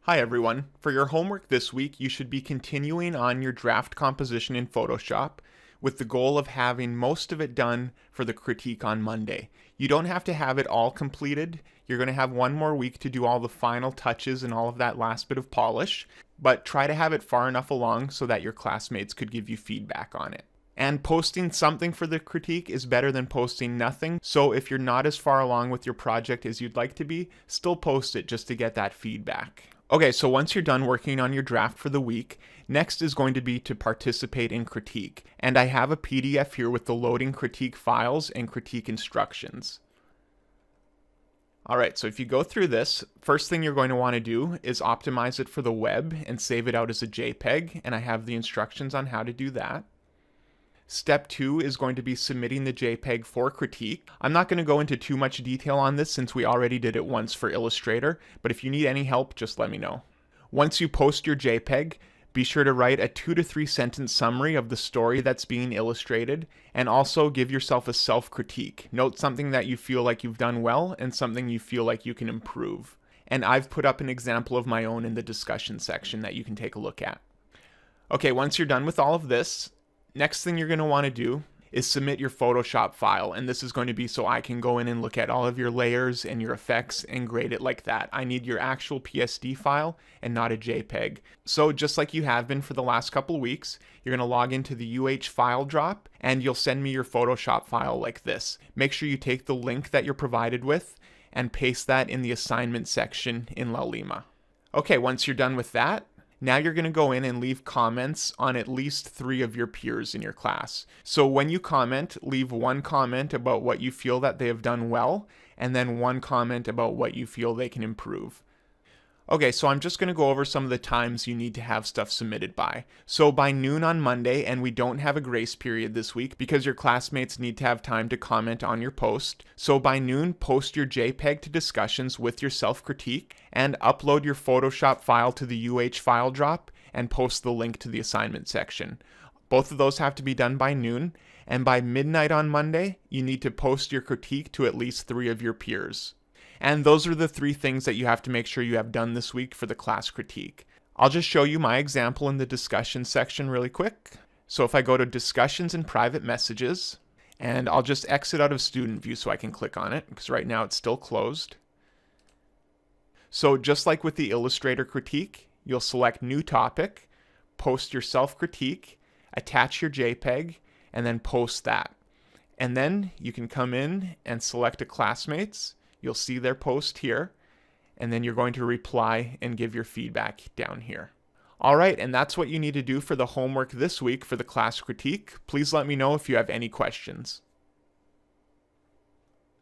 Hi everyone. For your homework this week, you should be continuing on your draft composition in Photoshop with the goal of having most of it done for the critique on Monday. You don't have to have it all completed. You're going to have one more week to do all the final touches and all of that last bit of polish, but try to have it far enough along so that your classmates could give you feedback on it. And posting something for the critique is better than posting nothing. So if you're not as far along with your project as you'd like to be, still post it just to get that feedback. Okay, so once you're done working on your draft for the week, next is going to be to participate in critique. And I have a PDF here with the loading critique files and critique instructions. All right, so if you go through this, first thing you're going to want to do is optimize it for the web and save it out as a JPEG, and I have the instructions on how to do that. Step 2 is going to be submitting the JPEG for critique. I'm not going to go into too much detail on this since we already did it once for Illustrator, but if you need any help, just let me know. Once you post your JPEG, be sure to write a 2 to 3 sentence summary of the story that's being illustrated, and also give yourself a self-critique. Note something that you feel like you've done well and something you feel like you can improve. And I've put up an example of my own in the discussion section that you can take a look at. Okay, once you're done with all of this, next thing you're going to want to do is submit your Photoshop file, and this is going to be so I can go in and look at all of your layers and your effects and grade it like that. I need your actual PSD file and not a JPEG. So just like you have been for the last couple of weeks, you're going to log into the UH file drop and you'll send me your Photoshop file like this. Make sure you take the link that you're provided with and paste that in the assignment section in Laulima. Okay, once you're done with that, now you're going to go in and leave comments on at least 3 of your peers in your class. So when you comment, leave 1 comment about what you feel that they have done well, and then 1 comment about what you feel they can improve. Okay, so I'm just going to go over some of the times you need to have stuff submitted by. So by noon on Monday, and we don't have a grace period this week because your classmates need to have time to comment on your post. So by noon, post your JPEG to discussions with your self-critique and upload your Photoshop file to the UH file drop and post the link to the assignment section. Both of those have to be done by noon, and by midnight on Monday, you need to post your critique to at least 3 of your peers. And those are the 3 things that you have to make sure you have done this week for the class critique. I'll just show you my example in the discussion section really quick. So if I go to discussions and private messages, and I'll just exit out of student view so I can click on it, because right now it's still closed. So just like with the Illustrator critique, you'll select new topic, post your self-critique, attach your JPEG, and then post that. And then you can come in and select a classmate's. You'll see their post here, and then you're going to reply and give your feedback down here. All right, and that's what you need to do for the homework this week for the class critique. Please let me know if you have any questions.